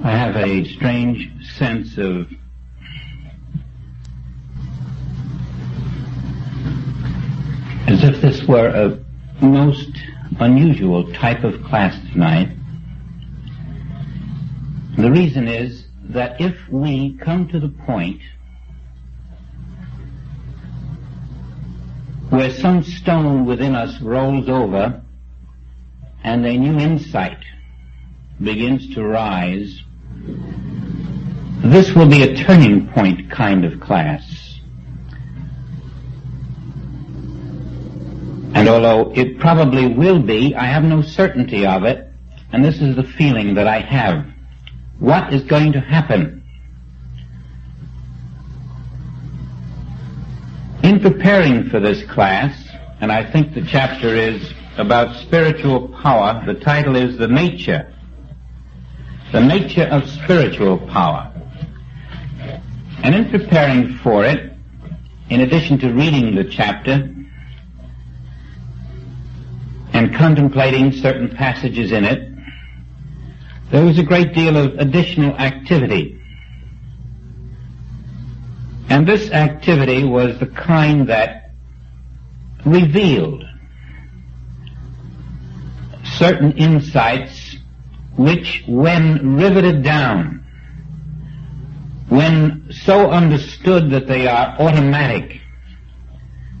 I have a strange sense of as if this were a most unusual type of class tonight. The reason is that if we come to the point where some stone within us rolls over and a new insight begins to rise, this will be a turning point kind of class. And although it probably will be, I have no certainty of it, and this is the feeling that I have. What is going to happen? In preparing for this class, and I think the chapter is about spiritual power, the title is The Nature of Spiritual Power. And in preparing for it, in addition to reading the chapter and contemplating certain passages in it, there was a great deal of additional activity. And this activity was the kind that revealed certain insights which, when riveted down, when so understood that they are automatic,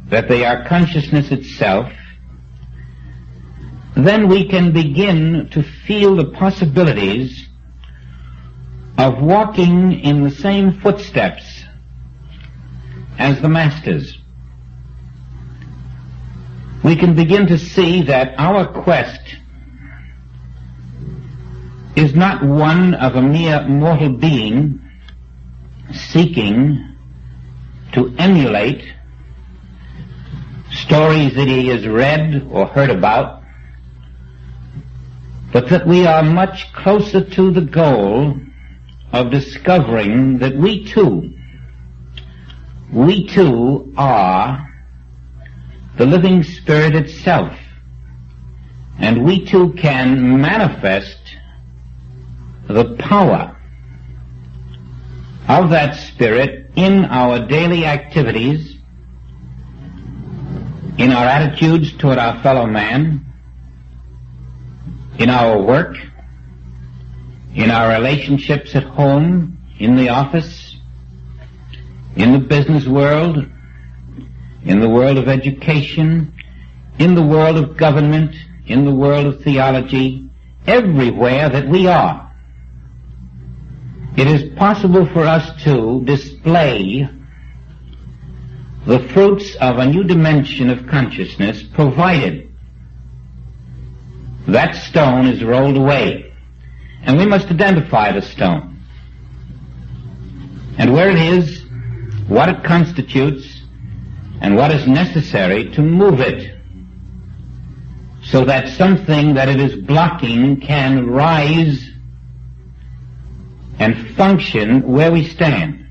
that they are consciousness itself, then we can begin to feel the possibilities of walking in the same footsteps as the masters. We can begin to see that our quest is not one of a mere mortal being seeking to emulate stories that he has read or heard about, but that we are much closer to the goal of discovering that we too are the living spirit itself, and we too can manifest the power of that spirit in our daily activities, in our attitudes toward our fellow man, in our work, in our relationships at home, in the office, in the business world, in the world of education, in the world of government, in the world of theology, everywhere that we are. It is possible for us to display the fruits of a new dimension of consciousness, provided that stone is rolled away. And we must identify the stone, and where it is, what it constitutes, and what is necessary to move it, so that something that it is blocking can rise and function where we stand.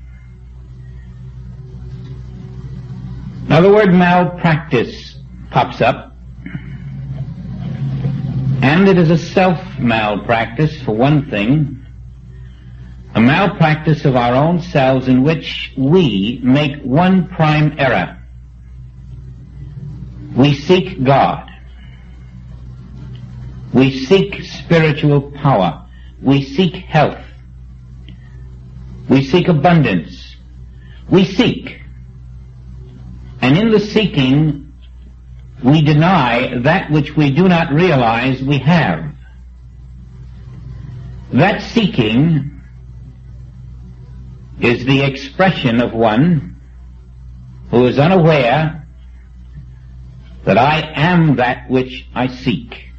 Now the word malpractice pops up, and it is a self-malpractice for one thing, a malpractice of our own selves in which we make one prime error. We seek God. We seek spiritual power. We seek health. We seek abundance. We seek. And in the seeking, we deny that which we do not realize we have. That seeking is the expression of one who is unaware that I am that which I seek.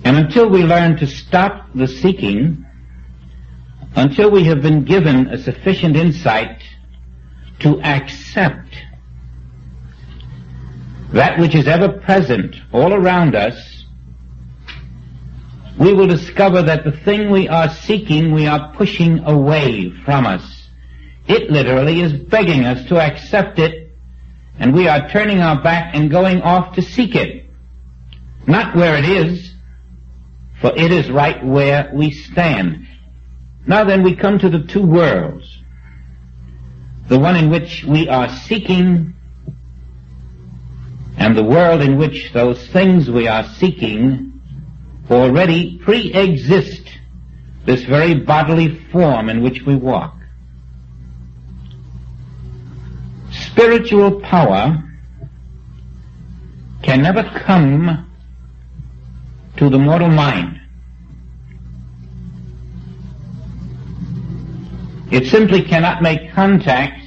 And until we learn to stop the seeking, until we have been given a sufficient insight to accept that which is ever present all around us, we will discover that the thing we are seeking, we are pushing away from us. It literally is begging us to accept it, and we are turning our back and going off to seek it. Not where it is, for it is right where we stand. Now then, we come to the two worlds. The one in which we are seeking, and the world in which those things we are seeking already pre-exist this very bodily form in which we walk. Spiritual power can never come to the mortal mind. It simply cannot make contact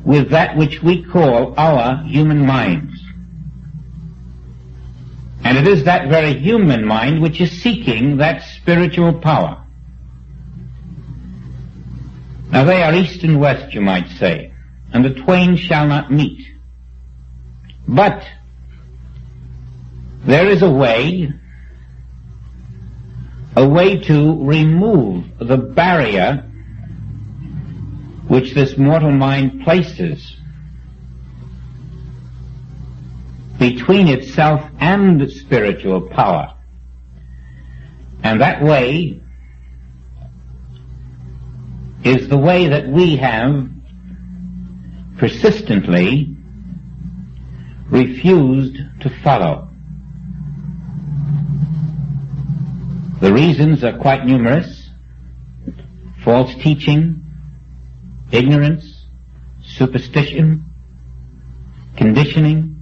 with that which we call our human minds. And it is that very human mind which is seeking that spiritual power. Now they are east and west, you might say, and the twain shall not meet. But there is a way to remove the barrier which this mortal mind places between itself and spiritual power. And that way is the way that we have persistently refused to follow. The reasons are quite numerous: false teaching, ignorance, superstition, conditioning.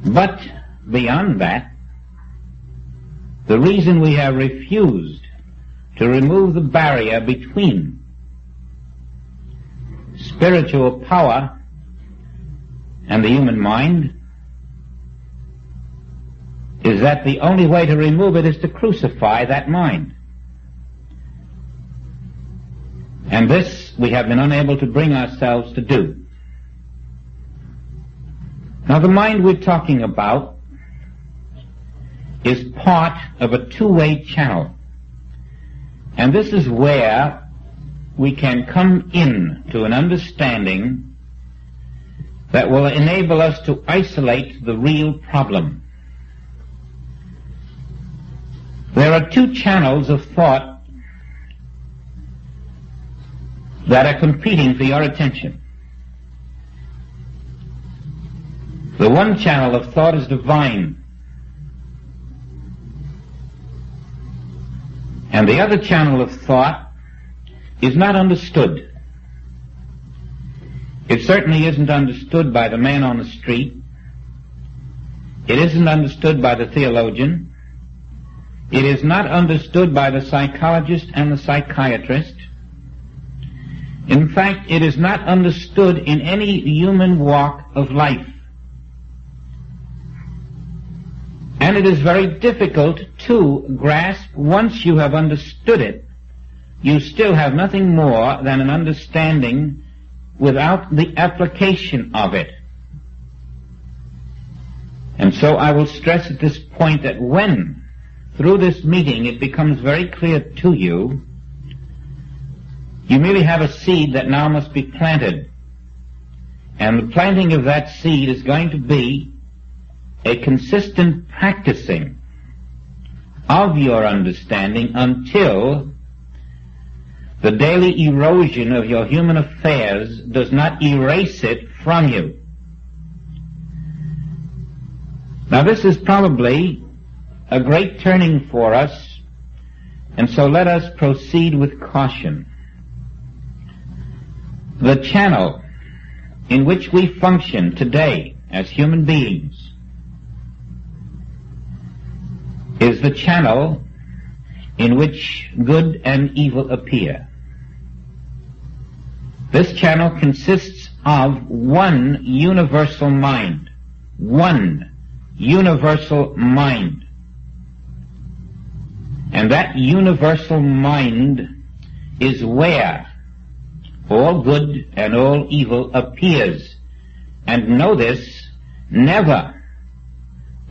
But beyond that, the reason we have refused to remove the barrier between spiritual power and the human mind is that the only way to remove it is to crucify that mind. And this we have been unable to bring ourselves to do. Now the mind we're talking about is part of a two-way channel. And this is where we can come in to an understanding that will enable us to isolate the real problem. There are two channels of thought that are competing for your attention. The one channel of thought is divine, and the other channel of thought is not understood. It certainly isn't understood by the man on the street. It isn't understood by the theologian. It is not understood by the psychologist and the psychiatrist. In fact, it is not understood in any human walk of life. And it is very difficult to grasp. Once you have understood it, you still have nothing more than an understanding without the application of it. And so I will stress at this point that when, through this meeting, it becomes very clear to you, you merely have a seed that now must be planted. And the planting of that seed is going to be a consistent practicing of your understanding until the daily erosion of your human affairs does not erase it from you. Now this is probably a great turning for us, and so let us proceed with caution. The channel in which we function today as human beings is the channel in which good and evil appear. This channel consists of one universal mind. One universal mind. And that universal mind is where all good and all evil appears. And know this, never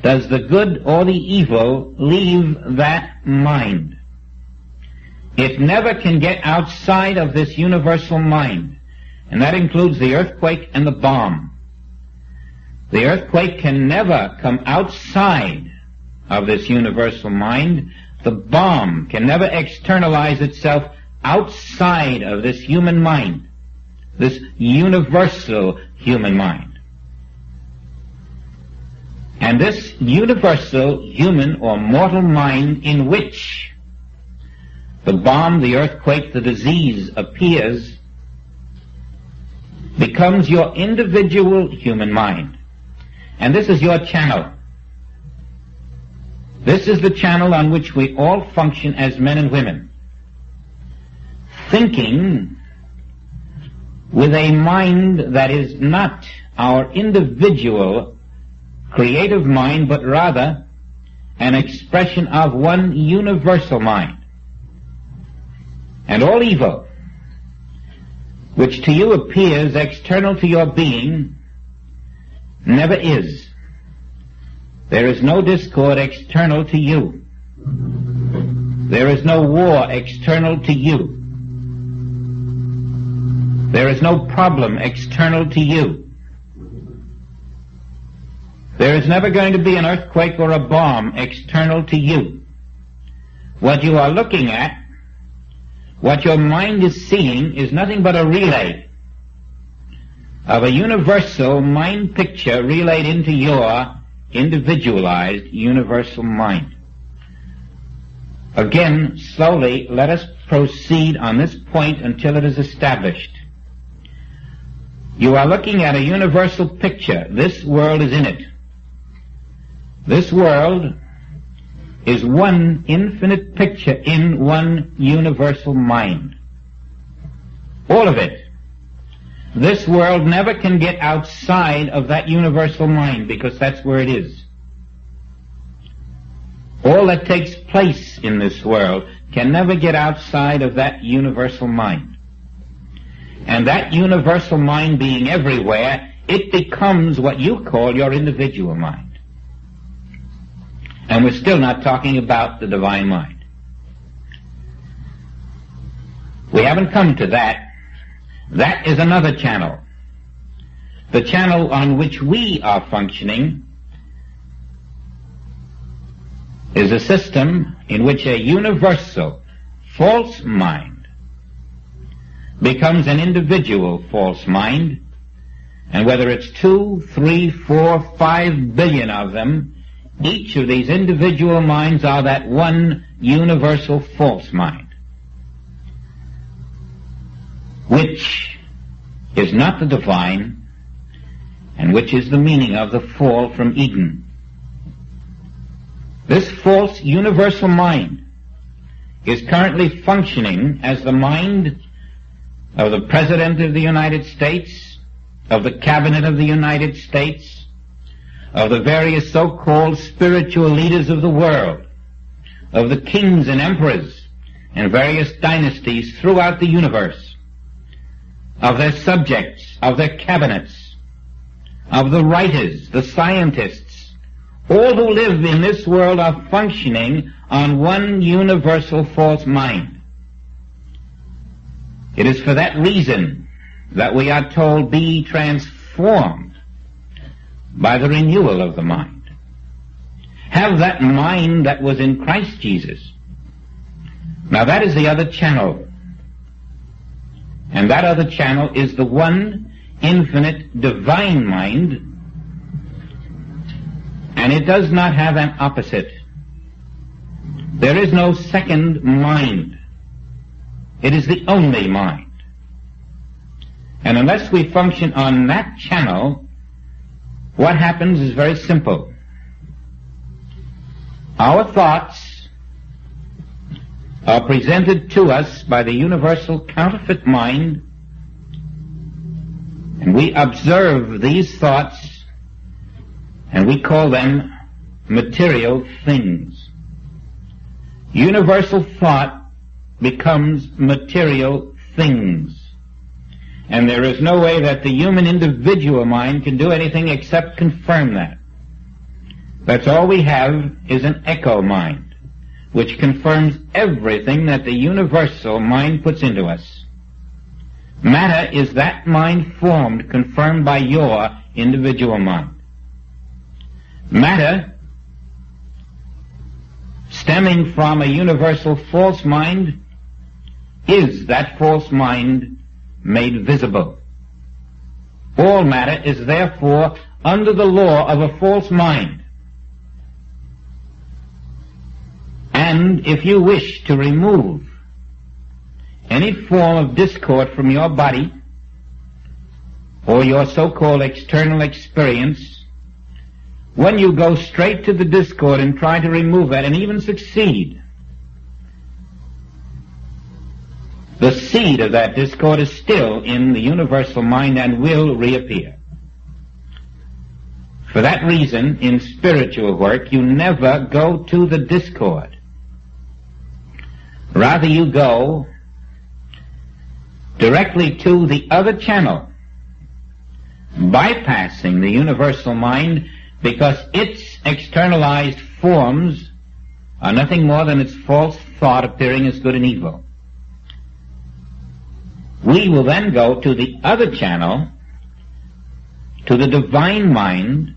does the good or the evil leave that mind. It never can get outside of this universal mind, and that includes the earthquake and the bomb. The earthquake can never come outside of this universal mind. The bomb can never externalize itself outside of this human mind, this universal human mind. And this universal human or mortal mind in which the bomb, the earthquake, the disease appears becomes your individual human mind. And this is your channel. This is the channel on which we all function as men and women, thinking with a mind that is not our individual creative mind, but rather an expression of one universal mind. And all evil, which to you appears external to your being, never is. There is no discord external to you. There is no war external to you. There is no problem external to you. There is never going to be an earthquake or a bomb external to you. What you are looking at, what your mind is seeing, is nothing but a relay of a universal mind picture relayed into your individualized universal mind. Again, slowly, let us proceed on this point until it is established. You are looking at a universal picture. This world is in it. This world is one infinite picture in one universal mind. All of it. This world never can get outside of that universal mind, because that's where it is. All that takes place in this world can never get outside of that universal mind. And that universal mind being everywhere, it becomes what you call your individual mind. And we're still not talking about the divine mind. We haven't come to that. That is another channel. The channel on which we are functioning is a system in which a universal false mind becomes an individual false mind, and whether it's 2, 3, 4, 5 billion of them, each of these individual minds are that one universal false mind, which is not the divine, and which is the meaning of the fall from Eden. This false universal mind is currently functioning as the mind of the President of the United States, of the Cabinet of the United States, of the various so-called spiritual leaders of the world, of the kings and emperors and various dynasties throughout the universe, of their subjects, of their cabinets, of the writers, the scientists. All who live in this world are functioning on one universal false mind. It is for that reason that we are told, be transformed by the renewal of the mind. Have that mind that was in Christ Jesus. Now that is the other channel. And that other channel is the one infinite divine mind, and it does not have an opposite. There is no second mind. It is the only mind. And unless we function on that channel, what happens is very simple. Our thoughts are presented to us by the universal counterfeit mind, and we observe these thoughts, and we call them material things. Universal thought becomes material things. And there is no way that the human individual mind can do anything except confirm that. That's all we have is an echo mind, which confirms everything that the universal mind puts into us. Matter is that mind formed, confirmed by your individual mind. Matter stemming from a universal false mind, is that false mind made visible. All matter is therefore under the law of a false mind. And if you wish to remove any form of discord from your body or your so-called external experience, when you go straight to the discord and try to remove it and even succeed, the seed of that discord is still in the universal mind and will reappear. For that reason, in spiritual work, you never go to the discord. Rather, you go directly to the other channel, bypassing the universal mind, because its externalized forms are nothing more than its false thought appearing as good and evil. We will then go to the other channel, to the divine mind,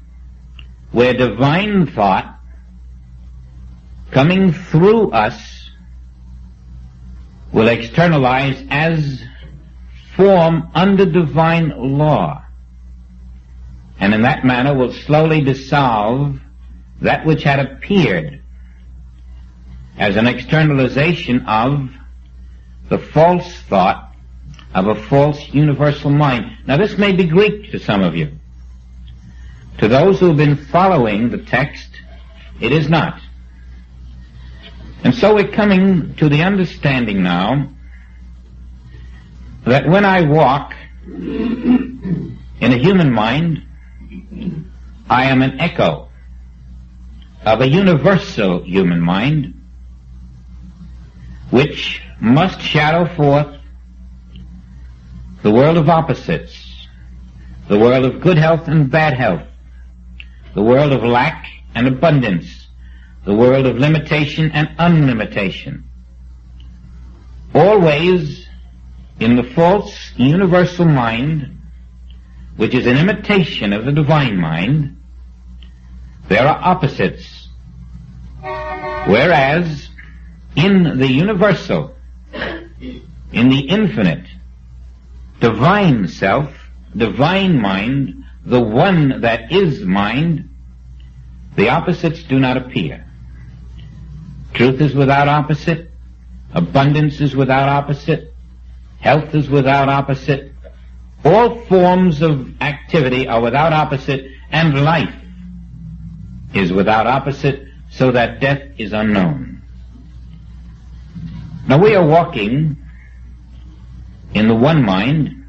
where divine thought, coming through us, will externalize as form under divine law, and in that manner will slowly dissolve that which had appeared as an externalization of the false thought of a false universal mind. Now this may be Greek to some of you. To those who have been following the text, it is not. And so we're coming to the understanding now that when I walk in a human mind, I am an echo of a universal human mind which must shadow forth the world of opposites, the world of good health and bad health, the world of lack and abundance, the world of limitation and unlimitation. Always in the false universal mind, which is an imitation of the divine mind, there are opposites. Whereas in the universal, in the infinite, divine self, divine mind, the one that is mind, the opposites do not appear. Truth is without opposite, abundance is without opposite, health is without opposite, all forms of activity are without opposite, and life is without opposite, so that death is unknown. Now we are walking in the one mind,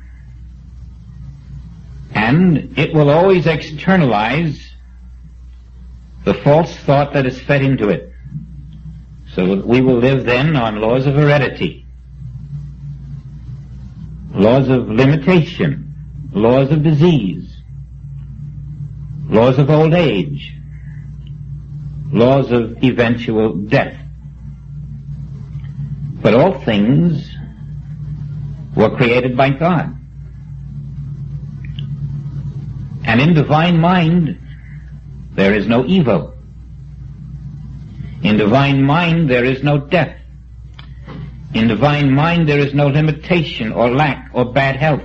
and it will always externalize the false thought that is fed into it. So we will live then on laws of heredity, laws of limitation, laws of disease, laws of old age, laws of eventual death. But all things were created by God. And in divine mind, there is no evil. In divine mind, there is no death. In divine mind, there is no limitation or lack or bad health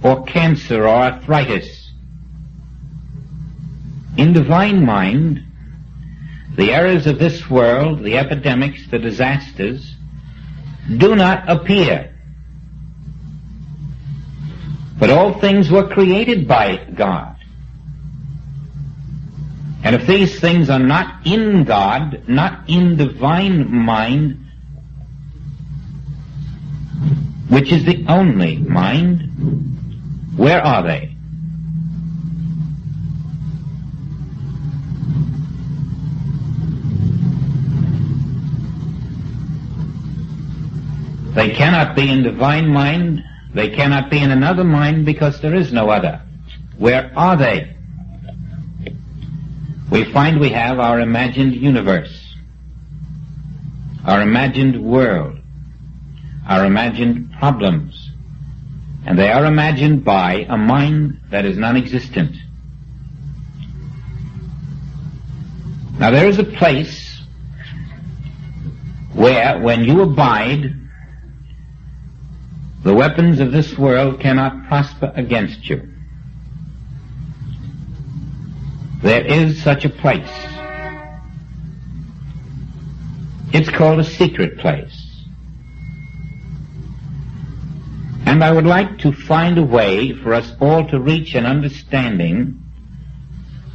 or cancer or arthritis. In divine mind, the errors of this world, the epidemics, the disasters, do not appear. But all things were created by God. And if these things are not in God, not in divine mind, which is the only mind, where are they? They cannot be in divine mind, they cannot be in another mind, because there is no other. Where are they? We find we have our imagined universe, our imagined world, our imagined problems, and they are imagined by a mind that is non-existent. Now there is a place where, when you abide, the weapons of this world cannot prosper against you. There is such a place. It's called a secret place. And I would like to find a way for us all to reach an understanding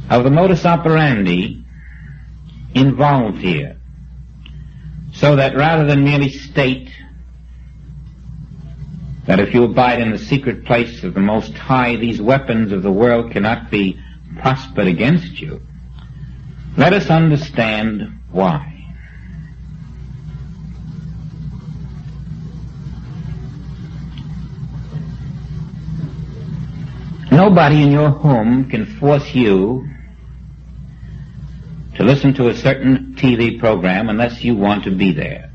of the modus operandi involved here, so that rather than merely state that if you abide in the secret place of the Most High, these weapons of the world cannot be prospered against you, let us understand why. Nobody in your home can force you to listen to a certain TV program unless you want to be there.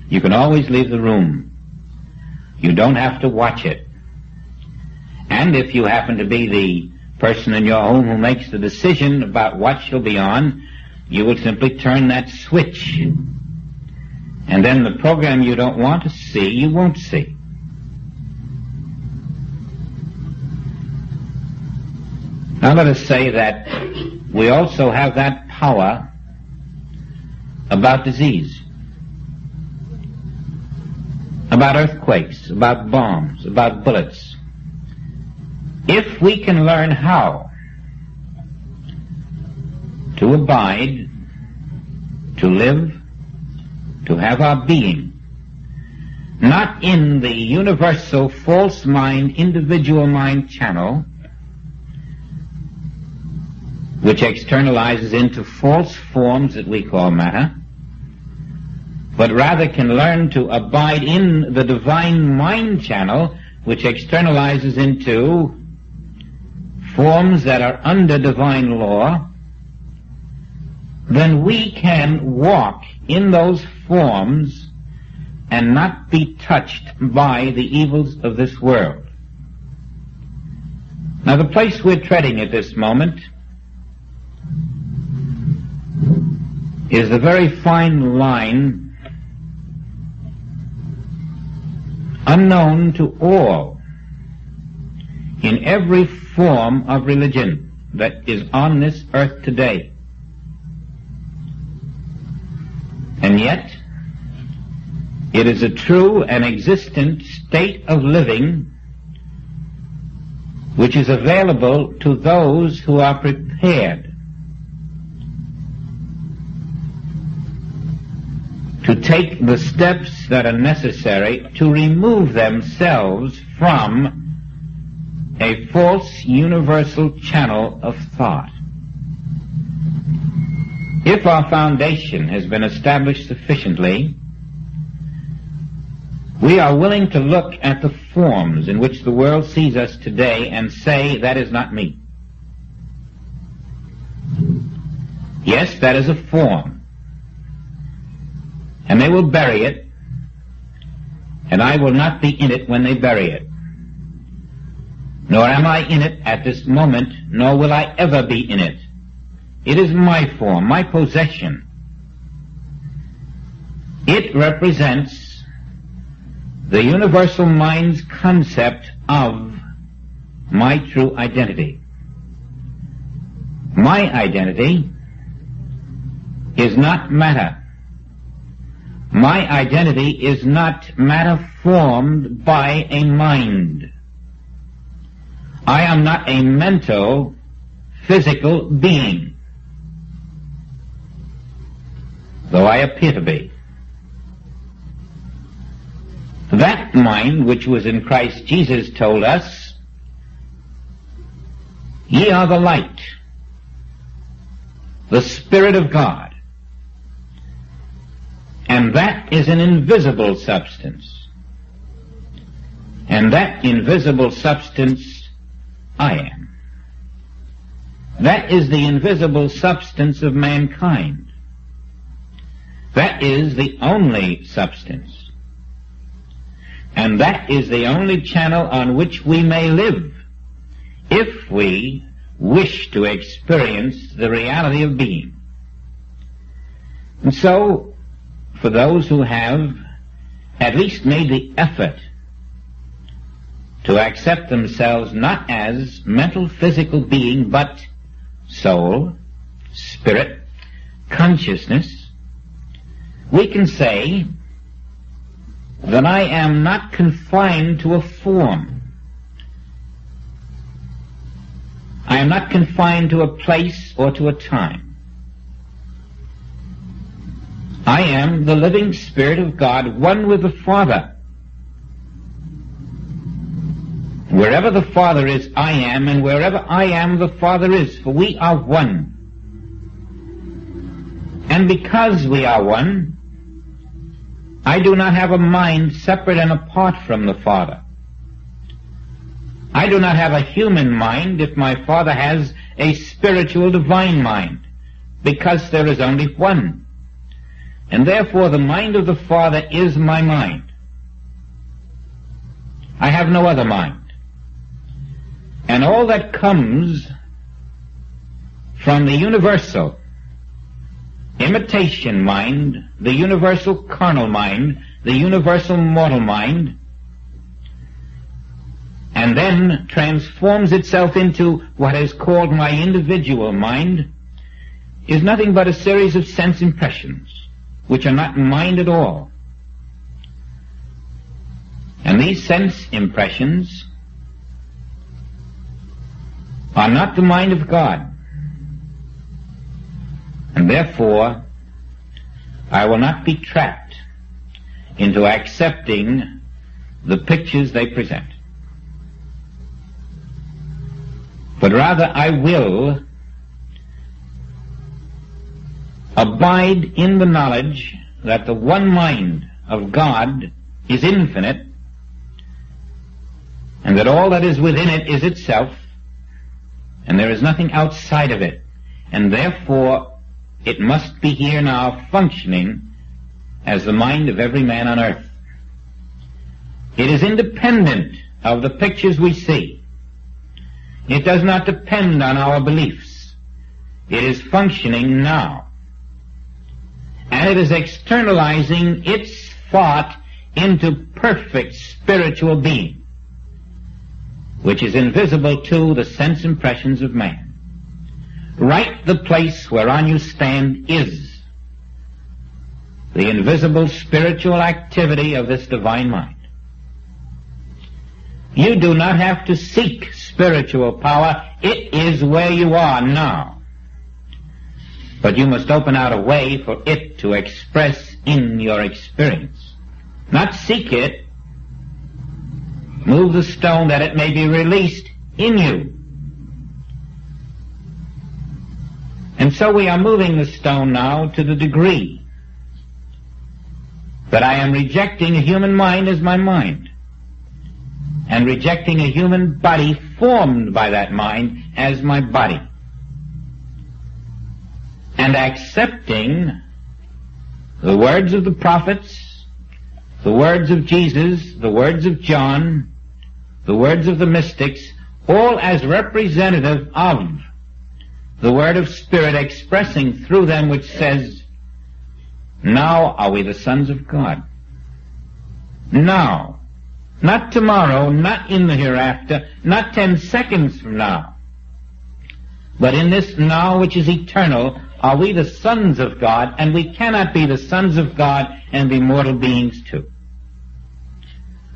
You can always leave the room. You don't have to watch it. And if you happen to be the person in your home who makes the decision about what shall be on, you will simply turn that switch. And then the program you don't want to see, you won't see. Now let us say that we also have that power about disease, about earthquakes, about bombs, about bullets. If we can learn how to abide, to live, to have our being, not in the universal false mind, individual mind channel, which externalizes into false forms that we call matter, but rather can learn to abide in the divine mind channel, which externalizes into forms that are under divine law, then we can walk in those forms and not be touched by the evils of this world. Now, the place we're treading at this moment is the very fine line unknown to all in every form of religion that is on this earth today. And yet, it is a true and existent state of living which is available to those who are prepared to take the steps that are necessary to remove themselves from a false universal channel of thought. If our foundation has been established sufficiently, we are willing to look at the forms in which the world sees us today and say, that is not me. Yes, that is a form. And they will bury it, and I will not be in it when they bury it. Nor am I in it at this moment, nor will I ever be in it. It is my form, my possession. It represents the universal mind's concept of my true identity. My identity is not matter. My identity is not matter formed by a mind. I am not a mental, physical being, though I appear to be. That mind which was in Christ Jesus told us, ye are the light, the Spirit of God. And that is an invisible substance. And that invisible substance, I am. That is the invisible substance of mankind. That is the only substance. And that is the only channel on which we may live, if we wish to experience the reality of being. And so, for those who have at least made the effort to accept themselves not as mental, physical being, but soul, spirit, consciousness, we can say that I am not confined to a form. I am not confined to a place or to a time. I am the living Spirit of God, one with the Father. Wherever the Father is, I am, and wherever I am, the Father is, for we are one. And because we are one, I do not have a mind separate and apart from the Father. I do not have a human mind if my Father has a spiritual divine mind, because there is only one. And therefore the mind of the Father is my mind. I have no other mind. And all that comes from the universal imitation mind, the universal carnal mind, the universal mortal mind, and then transforms itself into what is called my individual mind, is nothing but a series of sense impressions, which are not mind at all. And these sense impressions are not the mind of God. And therefore, I will not be trapped into accepting the pictures they present. But rather I will abide in the knowledge that the one mind of God is infinite, and that all that is within it is itself, and there is nothing outside of it, and therefore it must be here now functioning as the mind of every man on earth. It is independent of the pictures we see. It does not depend on our beliefs. It is functioning now. And it is externalizing its thought into perfect spiritual being, which is invisible to the sense impressions of man. Right the place whereon you stand is the invisible spiritual activity of this divine mind. You do not have to seek spiritual power. It is where you are now. But you must open out a way for it to express in your experience. Not seek it. Move the stone that it may be released in you. And so we are moving the stone now to the degree that I am rejecting a human mind as my mind, and rejecting a human body formed by that mind as my body, and accepting the words of the prophets, the words of Jesus, the words of John, the words of the mystics, all as representative of the word of Spirit expressing through them, which says, now are we the sons of God. Now. Not tomorrow, not in the hereafter, not 10 seconds from now. But in this now which is eternal, are we the sons of God, and we cannot be the sons of God and be mortal beings too.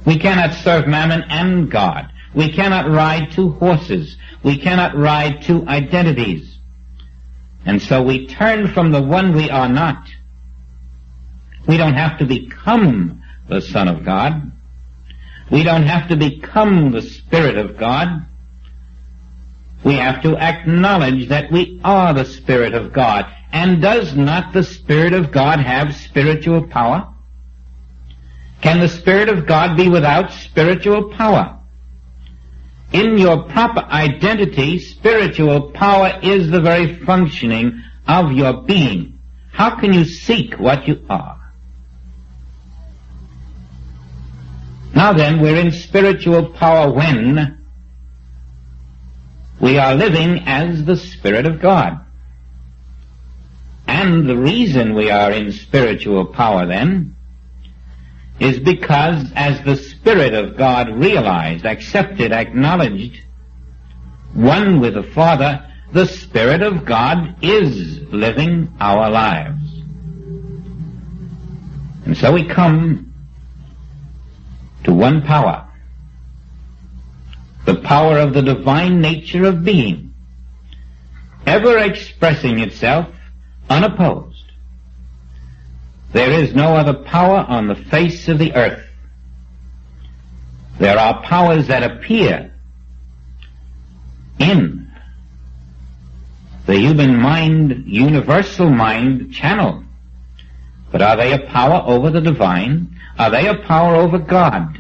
We cannot serve Mammon and God. We cannot ride two horses. We cannot ride two identities. And so we turn from the one we are not. We don't have to become the Son of God. We don't have to become the Spirit of God. We have to acknowledge that we are the Spirit of God. And does not the Spirit of God have spiritual power? Can the Spirit of God be without spiritual power? In your proper identity, spiritual power is the very functioning of your being. How can you seek what you are? Now then, we're in spiritual power when we are living as the Spirit of God. And the reason we are in spiritual power then is because as the Spirit of God realized, accepted, acknowledged, one with the Father, the Spirit of God is living our lives. And so we come to one power, the power of the divine nature of being, ever expressing itself unopposed. There is no other power on the face of the earth. There are powers that appear in the human mind, universal mind channel. But are they a power over the divine? Are they a power over God?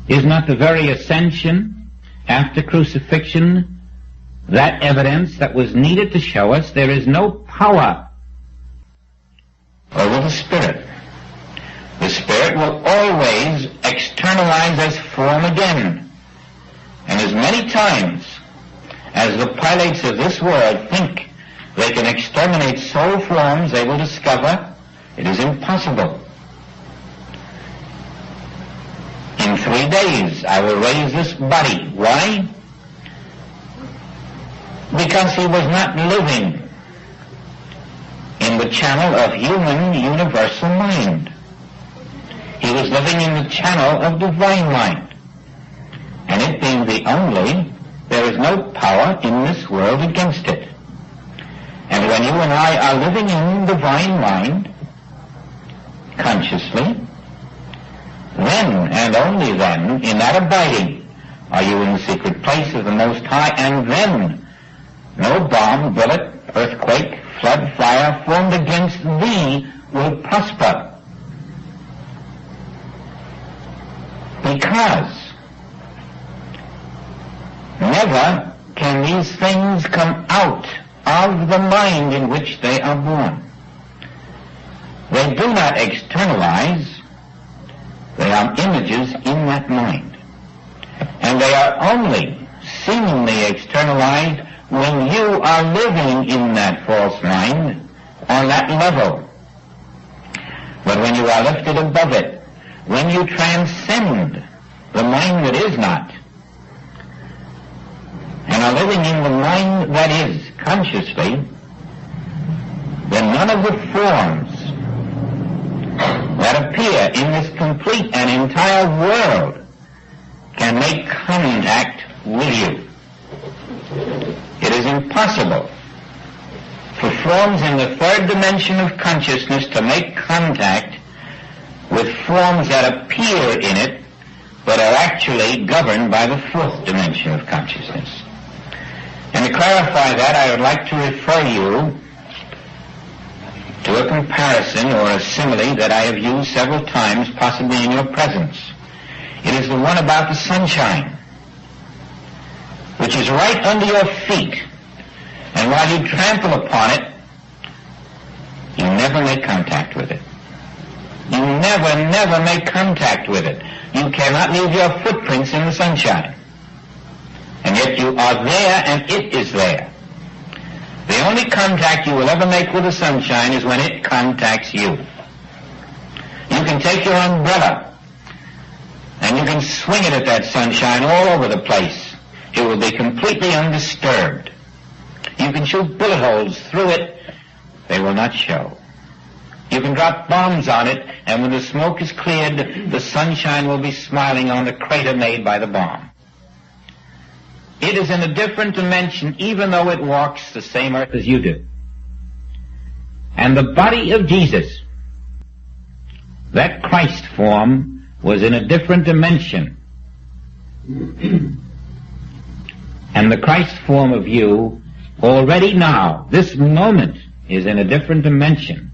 Is not the very ascension after crucifixion that evidence that was needed to show us there is no power over the Spirit? The Spirit will always externalize as form again. And as many times as the pilots of this world think they can exterminate soul forms, they will discover it is impossible. In 3 days I will raise this body. Why? Because he was not living in the channel of human universal mind. He was living in the channel of divine mind. And it being the only, there is no power in this world against it. And when you and I are living in divine mind, consciously, then and only then, in that abiding, are you in the secret place of the Most High, and then no bomb, bullet, earthquake, flood, fire formed against thee will prosper. Because never can these things come out of the mind in which they are born. They do not externalize. They are images in that mind. And they are only seemingly externalized when you are living in that false mind on that level. But when you are lifted above it, when you transcend the mind that is not, and are living in the mind that is consciously, then none of the forms that appear in this complete and entire world can make contact with you. It is impossible for forms in the third dimension of consciousness to make contact with forms that appear in it but are actually governed by the fourth dimension of consciousness. And to clarify that, I would like to refer you to a comparison or a simile that I have used several times, possibly in your presence. It is the one about the sunshine, which is right under your feet. And while you trample upon it, you never make contact with it. You never make contact with it. You cannot leave your footprints in the sunshine. And yet you are there and it is there. The only contact you will ever make with the sunshine is when it contacts you. You can take your umbrella and you can swing it at that sunshine all over the place. It will be completely undisturbed. You can shoot bullet holes through it. They will not show. You can drop bombs on it, and when the smoke is cleared, the sunshine will be smiling on the crater made by the bomb. It is in a different dimension, even though it walks the same earth as you do. And the body of Jesus, that Christ form, was in a different dimension. And the Christ form of you, already now, this moment, is in a different dimension.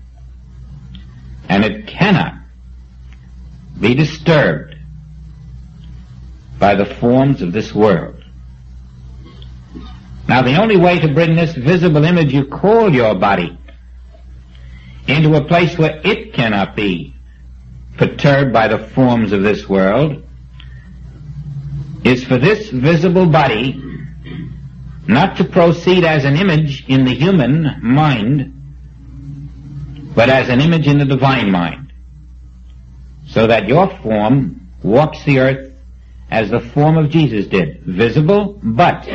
And it cannot be disturbed by the forms of this world. Now, the only way to bring this visible image you call your body into a place where it cannot be perturbed by the forms of this world is for this visible body not to proceed as an image in the human mind, but as an image in the divine mind, so that your form walks the earth as the form of Jesus did, visible, but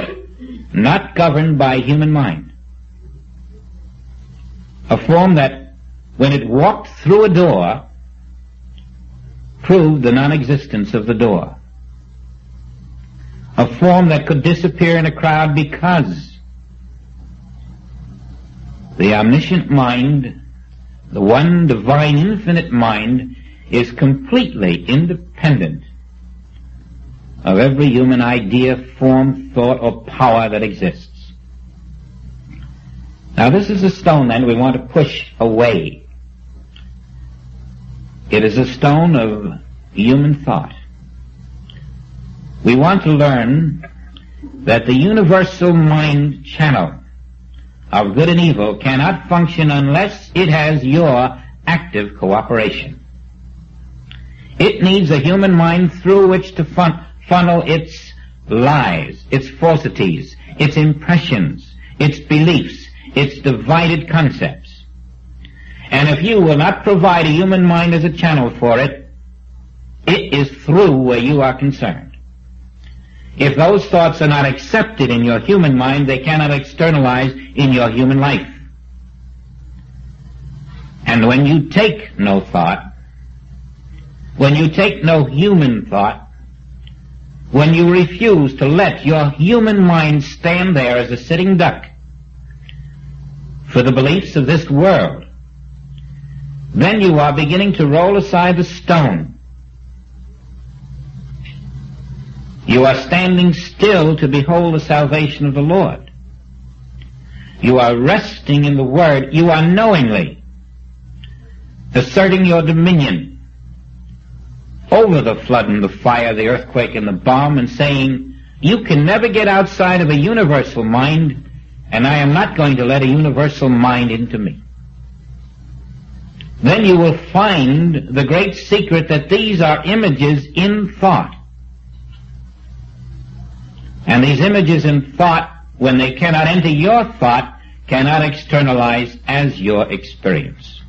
not governed by human mind. A form that, when it walked through a door, proved the non-existence of the door. A form that could disappear in a crowd because the omniscient mind, the one divine infinite mind, is completely independent of every human idea, form, thought, or power that exists. Now this is a stone then we want to push away. It is a stone of human thought. We want to learn that the universal mind channel of good and evil cannot function unless it has your active cooperation. It needs a human mind through which to funnel its lies, its falsities, its impressions, its beliefs, its divided concepts. And if you will not provide a human mind as a channel for it, it is through where you are concerned. If those thoughts are not accepted in your human mind, they cannot externalize in your human life. And when you take no thought, when you take no human thought, when you refuse to let your human mind stand there as a sitting duck for the beliefs of this world, then you are beginning to roll aside the stone. You are standing still to behold the salvation of the Lord. You are resting in the Word. You are knowingly asserting your dominion over the flood and the fire, the earthquake and the bomb, and saying, you can never get outside of a universal mind, and I am not going to let a universal mind into me. Then you will find the great secret that these are images in thought. And these images in thought, when they cannot enter your thought, cannot externalize as your experience.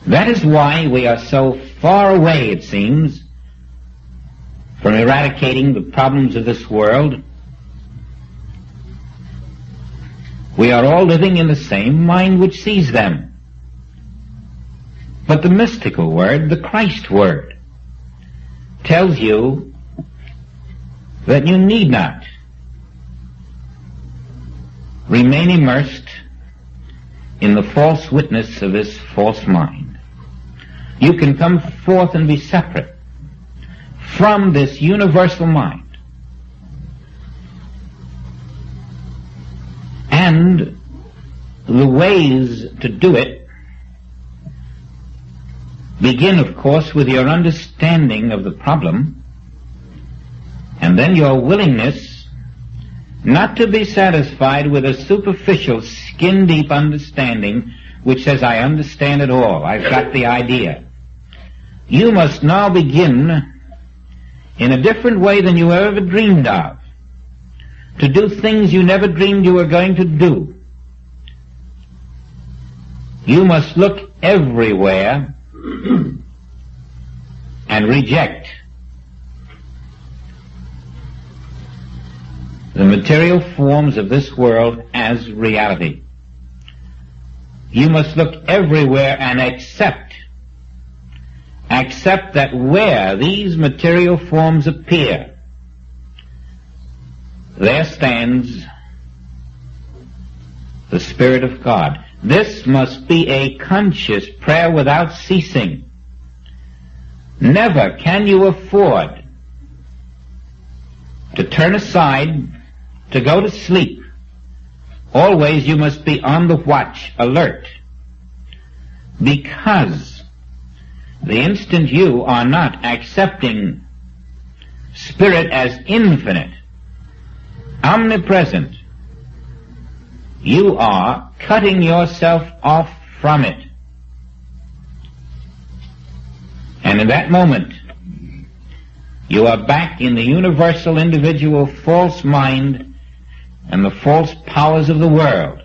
That is why we are so far away, it seems, from eradicating the problems of this world. We are all living in the same mind which sees them. But the mystical word, the Christ word, tells you that you need not remain immersed in the false witness of this false mind. You can come forth and be separate from this universal mind. And the ways to do it begin, of course, with your understanding of the problem, and then your willingness not to be satisfied with a superficial, skin-deep understanding which says, I understand it all, I've got the idea. You must now begin in a different way than you ever dreamed of, to do things you never dreamed you were going to do. You must look everywhere and reject the material forms of this world as reality. You must look everywhere and accept that where these material forms appear, there stands the Spirit of God. This must be a conscious prayer without ceasing. Never can you afford to turn aside, to go to sleep. Always you must be on the watch, alert, because the instant you are not accepting Spirit as infinite, omnipresent, you are cutting yourself off from it. And in that moment, You are back in the universal individual false mind, and the false powers of the world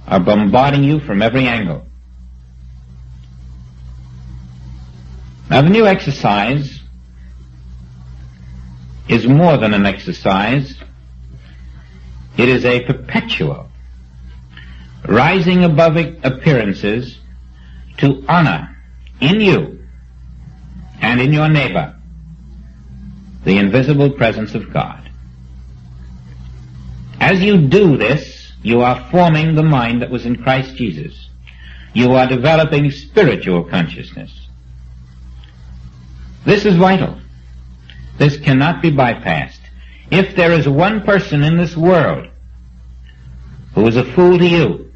are bombarding you from every angle. Now, the new exercise is more than an exercise. It is a perpetual rising above appearances to honor in you and in your neighbor the invisible presence of God. As you do this, you are forming the mind that was in Christ Jesus. You are developing spiritual consciousness. This is vital. This cannot be bypassed. If there is one person in this world who is a fool to you,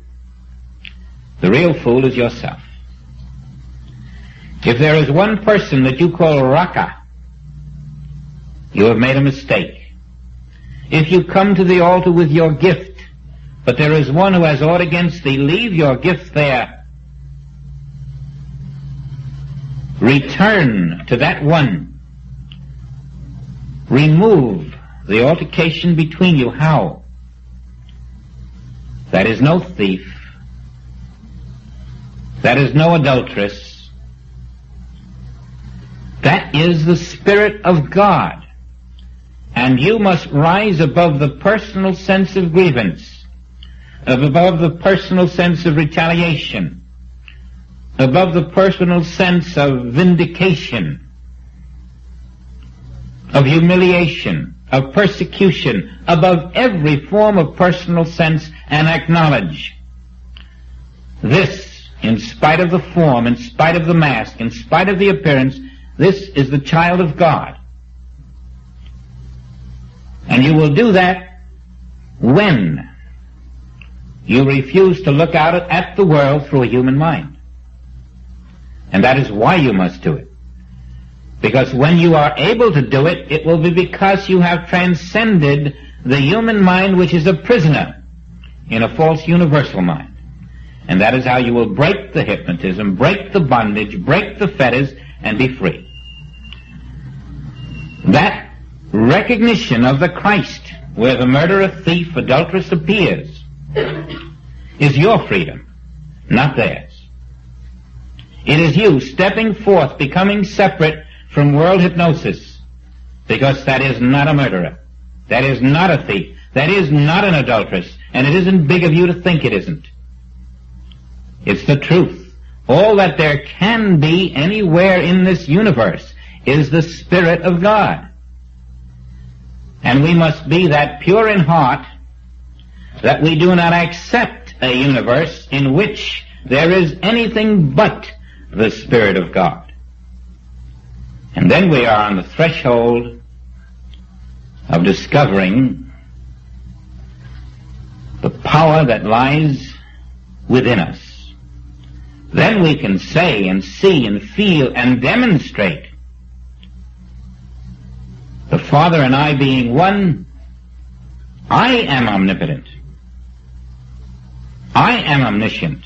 the real fool is yourself. If there is one person that you call Raka, you have made a mistake. If you come to the altar with your gift, but there is one who has aught against thee, leave your gift there. Return to that one. Remove the altercation between you. How? That is no thief. That is no adulteress. That is the Spirit of God. And you must rise above the personal sense of grievance, above the personal sense of retaliation, above the personal sense of vindication, of humiliation, of persecution, above every form of personal sense, and acknowledge this, in spite of the form, in spite of the mask, in spite of the appearance, this is the child of God. And you will do that when you refuse to look out at the world through a human mind. And that is why you must do it. Because when you are able to do it, it will be because you have transcended the human mind, which is a prisoner in a false universal mind. And that is how you will break the hypnotism, break the bondage, break the fetters, and be free. That recognition of the Christ, where the murderer, thief, adulteress appears, is your freedom, not theirs. It is you stepping forth, becoming separate from world hypnosis, because that is not a murderer, that is not a thief, that is not an adulteress, and it isn't big of you to think it isn't. It's the truth. All that there can be anywhere in this universe is the Spirit of God. And we must be that pure in heart that we do not accept a universe in which there is anything but the Spirit of God. And then we are on the threshold of discovering the power that lies within us. Then we can say and see and feel and demonstrate, the Father and I being one, I am omnipotent. I am omniscient.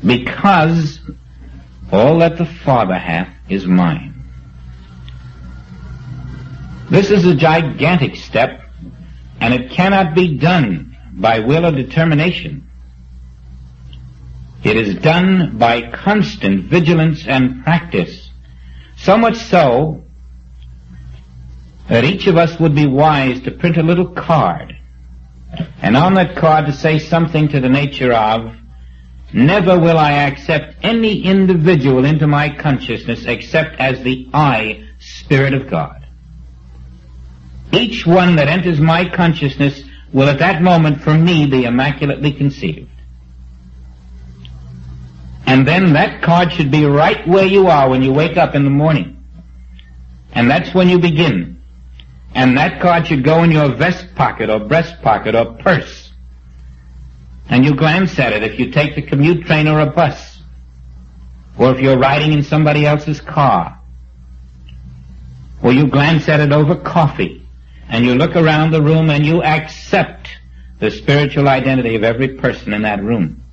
Because all that the Father hath is mine. This is a gigantic step, and it cannot be done by will or determination. It is done by constant vigilance and practice, so much so that each of us would be wise to print a little card, and on that card to say something to the nature of, never will I accept any individual into my consciousness except as the I, Spirit of God. Each one that enters my consciousness will at that moment for me be immaculately conceived. And then that card should be right where you are when you wake up in the morning. And that's when you begin. And that card should go in your vest pocket or breast pocket or purse. And you glance at it if you take the commute train or a bus, or if you're riding in somebody else's car, or you glance at it over coffee, and you look around the room and you accept the spiritual identity of every person in that room.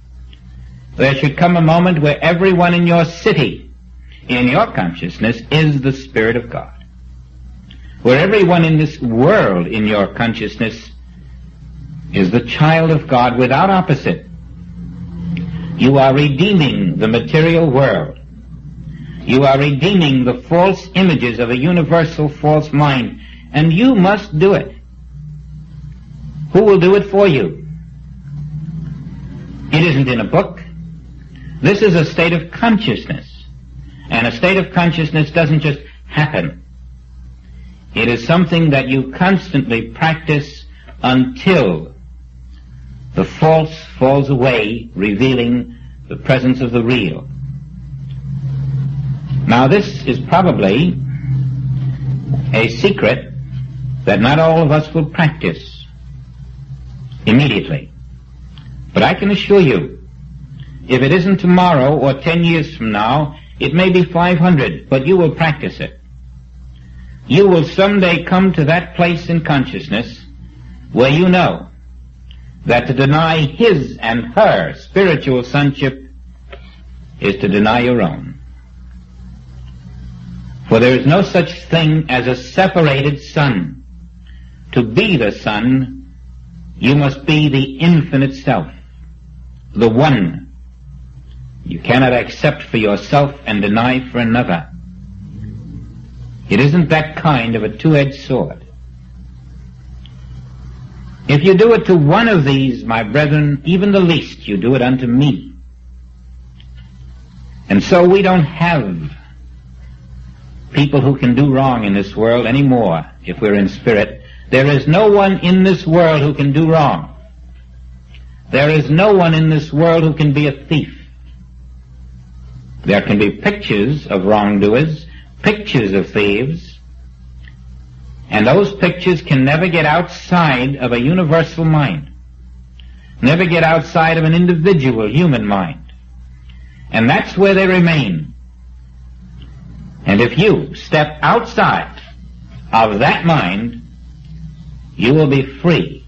There should come a moment where everyone in your city in your consciousness is the Spirit of God. Where everyone in this world in your consciousness is the child of God without opposite. You are redeeming the material world. You are redeeming the false images of a universal false mind, and you must do it. Who will do it for you? It isn't in a book. This is a state of consciousness, and a state of consciousness doesn't just happen. It is something that you constantly practice until the false falls away, revealing the presence of the real. Now, this is probably a secret that not all of us will practice immediately. But I can assure you, if it isn't tomorrow or 10 years from now, it may be 500, but you will practice it. You will someday come to that place in consciousness where you know that to deny his and her spiritual sonship is to deny your own. For there is no such thing as a separated son. To be the son, you must be the infinite self, the one. You cannot accept for yourself and deny for another. It isn't that kind of a two-edged sword. If you do it to one of these, my brethren, even the least, you do it unto me. And so we don't have people who can do wrong in this world anymore if we're in spirit. There is no one in this world who can do wrong. There is no one in this world who can be a thief. There can be pictures of wrongdoers, pictures of thieves, and those pictures can never get outside of a universal mind, never get outside of an individual human mind. And that's where they remain. And if you step outside of that mind, you will be free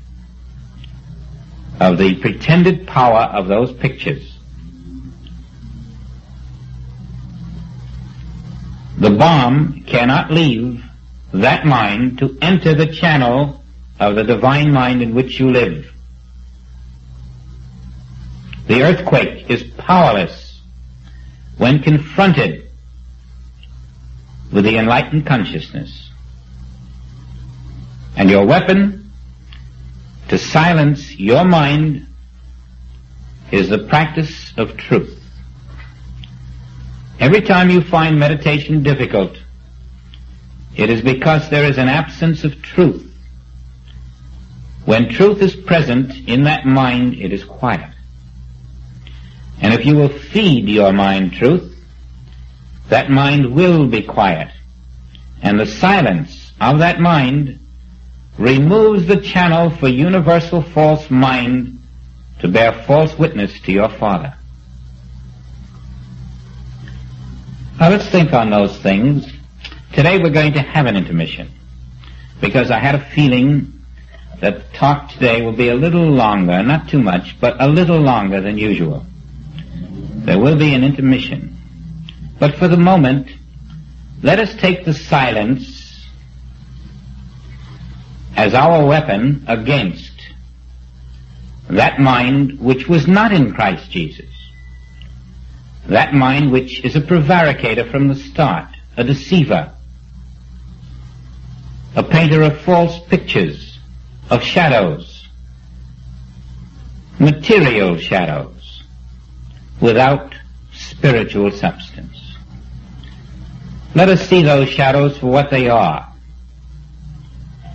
of the pretended power of those pictures. The bomb cannot leave that mind to enter the channel of the divine mind in which you live. The earthquake is powerless when confronted with the enlightened consciousness. And your weapon to silence your mind is the practice of truth. Every time you find meditation difficult, it is because there is an absence of truth. When truth is present in that mind, it is quiet. And if you will feed your mind truth, that mind will be quiet. And the silence of that mind removes the channel for universal false mind to bear false witness to your Father. Now let's think on those things. Today we're going to have an intermission, because I had a feeling that talk today will be a little longer, not too much, but a little longer than usual. There will be an intermission. But for the moment, let us take the silence as our weapon against that mind which was not in Christ Jesus. That mind which is a prevaricator from the start, a deceiver, a painter of false pictures, of shadows, material shadows, without spiritual substance. Let us see those shadows for what they are.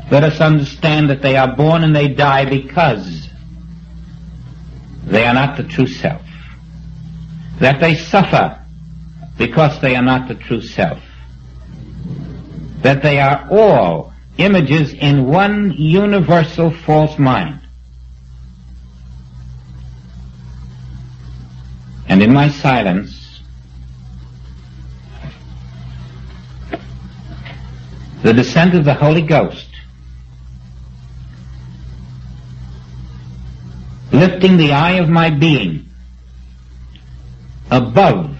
Let us understand that they are born and they die because they are not the true self. That they suffer because they are not the true self. That they are all images in one universal false mind. And in my silence, the descent of the Holy Ghost, lifting the eye of my being above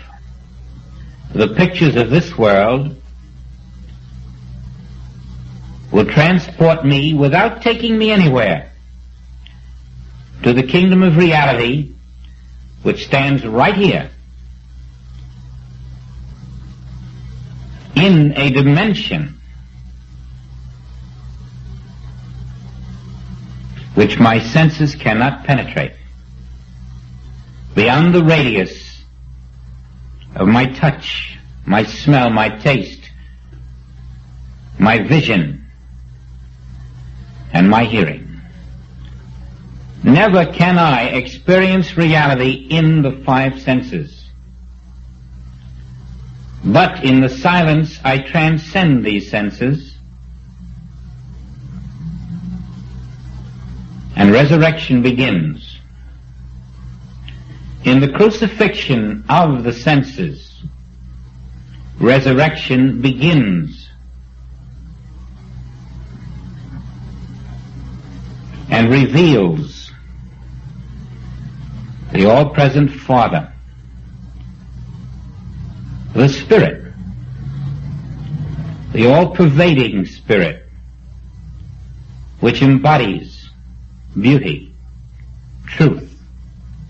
the pictures of this world will transport me without taking me anywhere to the kingdom of reality which stands right here in a dimension which my senses cannot penetrate, beyond the radius of my touch, my smell, my taste, my vision, and my hearing. Never can I experience reality in the five senses. But in the silence I transcend these senses, and resurrection begins. In the crucifixion of the senses, resurrection begins and reveals the all-present Father, the Spirit, the all-pervading Spirit, which embodies beauty, truth,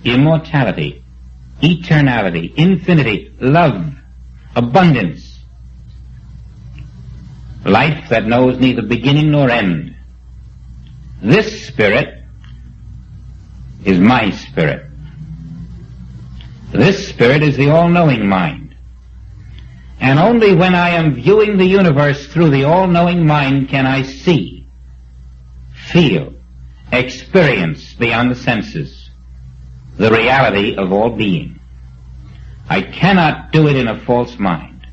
immortality, eternality, infinity, love, abundance, life that knows neither beginning nor end. This Spirit is my Spirit. This Spirit is the all-knowing mind. And only when I am viewing the universe through the all-knowing mind can I see, feel, experience beyond the senses the reality of all being. I cannot do it in a false mind.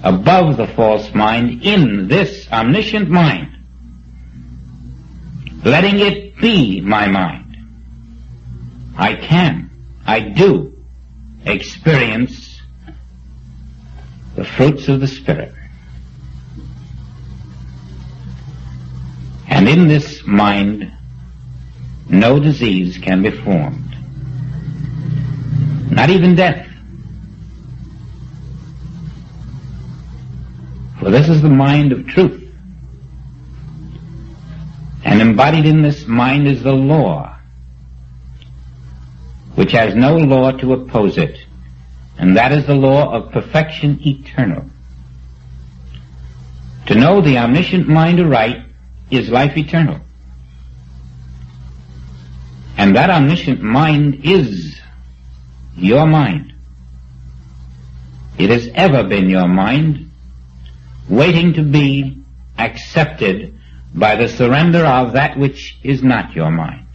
Above the false mind, in this omniscient mind, letting it be my mind, I do experience the fruits of the Spirit. And in this mind, no disease can be formed, not even death. For this is the mind of truth. And embodied in this mind is the law, which has no law to oppose it, and that is the law of perfection eternal. To know the omniscient mind aright is life eternal. And that omniscient mind is your mind. It has ever been your mind, waiting to be accepted by the surrender of that which is not your mind.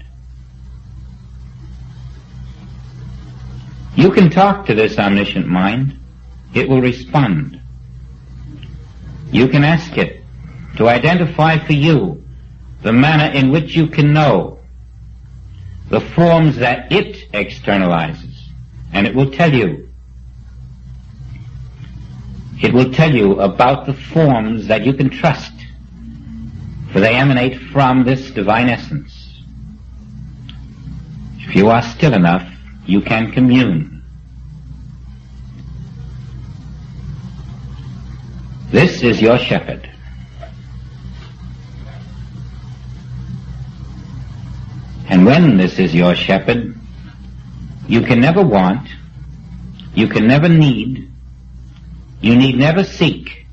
You can talk to this omniscient mind. It will respond. You can ask it to identify for you the manner in which you can know the forms that it externalizes, and it will tell you. It will tell you about the forms that you can trust, for they emanate from this divine essence. If you are still enough, you can commune. This is your shepherd. And when this is your shepherd, you can never want, you can never need, you need never seek.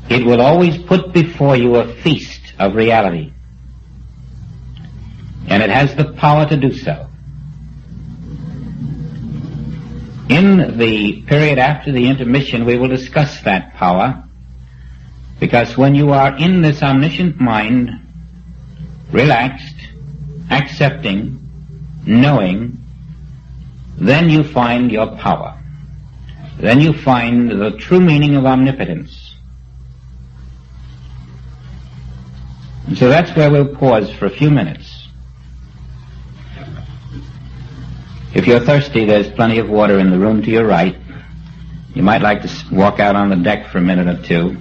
It will always put before you a feast of reality. And it has the power to do so. In the period after the intermission, we will discuss that power, because when you are in this omniscient mind, relaxed, accepting, knowing, then you find your power. Then you find the true meaning of omnipotence. And so that's where we'll pause for a few minutes. If you're thirsty, there's plenty of water in the room to your right. You might like to walk out on the deck for a minute or two.